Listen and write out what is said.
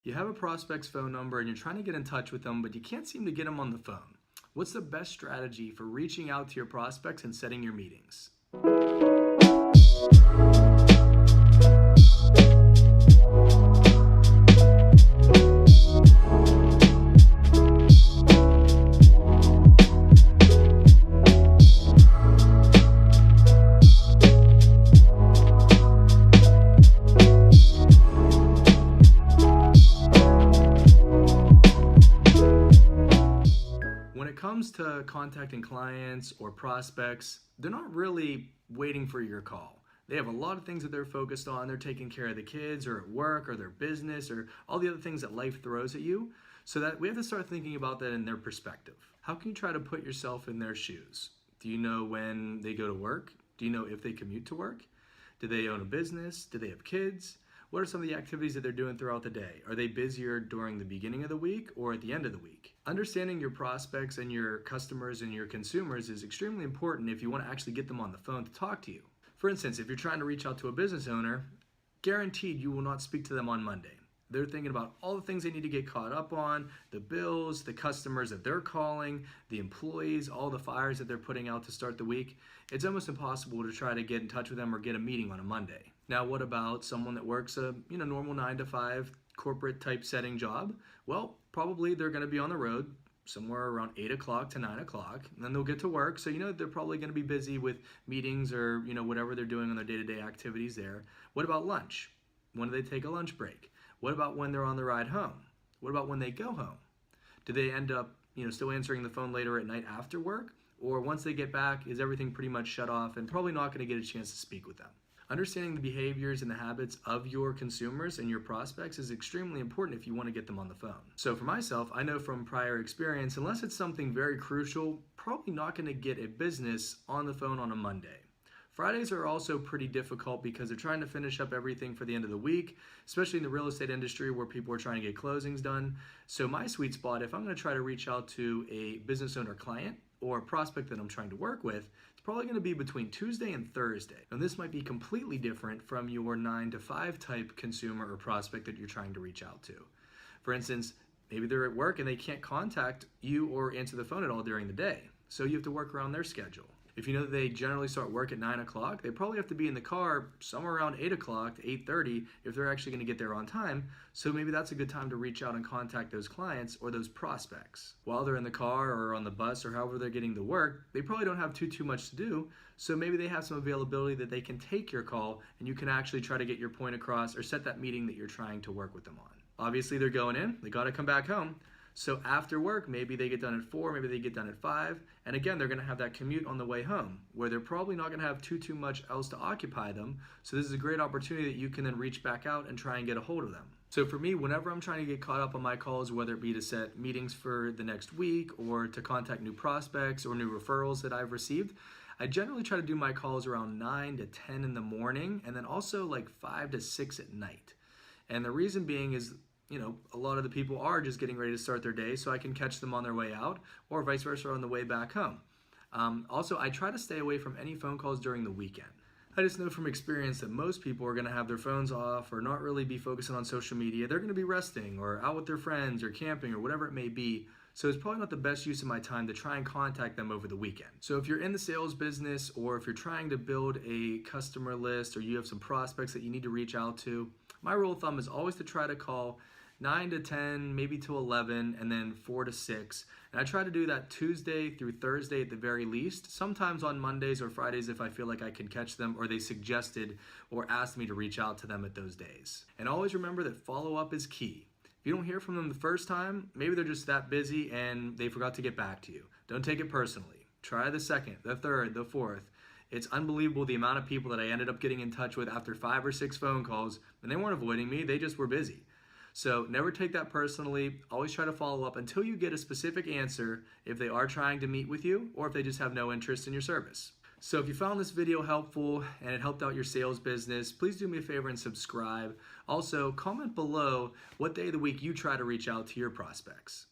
You have a prospect's phone number and you're trying to get in touch with them, but you can't seem to get them on the phone. What's the best strategy for reaching out to your prospects and setting your meetings? When it comes to contacting clients or prospects, they're not really waiting for your call. They have a lot of things that they're focused on. They're taking care of the kids or at work or their business or all the other things that life throws at you. So that we have to start thinking about that in their perspective. How can you try to put yourself in their shoes? Do you know when they go to work? Do you know if they commute to work? Do they own a business? Do they have kids? What are some of the activities that they're doing throughout the day? Are they busier during the beginning of the week or at the end of the week? Understanding your prospects and your customers and your consumers is extremely important if you want to actually get them on the phone to talk to you. For instance, if you're trying to reach out to a business owner, guaranteed you will not speak to them on Monday. They're thinking about all the things they need to get caught up on, the bills, the customers that they're calling, the employees, all the fires that they're putting out to start the week. It's almost impossible to try to get in touch with them or get a meeting on a Monday. Now, what about someone that works a normal 9 to 5 corporate type setting job? Well, probably they're going to be on the road somewhere around 8 o'clock to 9 o'clock, and then they'll get to work. So, they're probably going to be busy with meetings or, whatever they're doing on their day-to-day activities there. What about lunch? When do they take a lunch break? What about when they're on the ride home? What about when they go home? Do they end up, still answering the phone later at night after work? Or once they get back, is everything pretty much shut off and probably not going to get a chance to speak with them? Understanding the behaviors and the habits of your consumers and your prospects is extremely important if you want to get them on the phone. So for myself, I know from prior experience, unless it's something very crucial, probably not going to get a business on the phone on a Monday. Fridays are also pretty difficult because they're trying to finish up everything for the end of the week, especially in the real estate industry where people are trying to get closings done. So my sweet spot, if I'm going to try to reach out to a business owner client or a prospect that I'm trying to work with, it's probably going to be between Tuesday and Thursday. And this might be completely different from your 9 to 5 type consumer or prospect that you're trying to reach out to. For instance, maybe they're at work and they can't contact you or answer the phone at all during the day. So you have to work around their schedule. If you know that they generally start work at 9 o'clock, they probably have to be in the car somewhere around 8 o'clock to 8:30 if they're actually going to get there on time. So maybe that's a good time to reach out and contact those clients or those prospects. While they're in the car or on the bus or however they're getting to work, they probably don't have too much to do. So maybe they have some availability that they can take your call and you can actually try to get your point across or set that meeting that you're trying to work with them on. Obviously, they're going in, they got to come back home. So after work, maybe they get done at 4, maybe they get done at 5. And again, they're going to have that commute on the way home where they're probably not going to have too much else to occupy them. So this is a great opportunity that you can then reach back out and try and get a hold of them. So for me, whenever I'm trying to get caught up on my calls, whether it be to set meetings for the next week or to contact new prospects or new referrals that I've received, I generally try to do my calls around 9 to 10 in the morning and then also like 5 to 6 at night. And the reason being is, a lot of the people are just getting ready to start their day, so I can catch them on their way out or vice versa on the way back home. Also, I try to stay away from any phone calls during the weekend. I just know from experience that most people are going to have their phones off or not really be focusing on social media. They're going to be resting or out with their friends or camping or whatever it may be. So it's probably not the best use of my time to try and contact them over the weekend. So if you're in the sales business or if you're trying to build a customer list or you have some prospects that you need to reach out to, my rule of thumb is always to try to call 9 to 10, maybe to 11, and then 4 to 6. And I try to do that Tuesday through Thursday at the very least. Sometimes on Mondays or Fridays if I feel like I can catch them or they suggested or asked me to reach out to them at those days. And always remember that follow-up is key. If you don't hear from them the first time, maybe they're just that busy and they forgot to get back to you. Don't take it personally. Try the second, the third, the fourth. It's unbelievable the amount of people that I ended up getting in touch with after 5 or 6 phone calls, and they weren't avoiding me, they just were busy. So never take that personally. Always try to follow up until you get a specific answer if they are trying to meet with you or if they just have no interest in your service. So if you found this video helpful and it helped out your sales business, please do me a favor and subscribe. Also, comment below what day of the week you try to reach out to your prospects.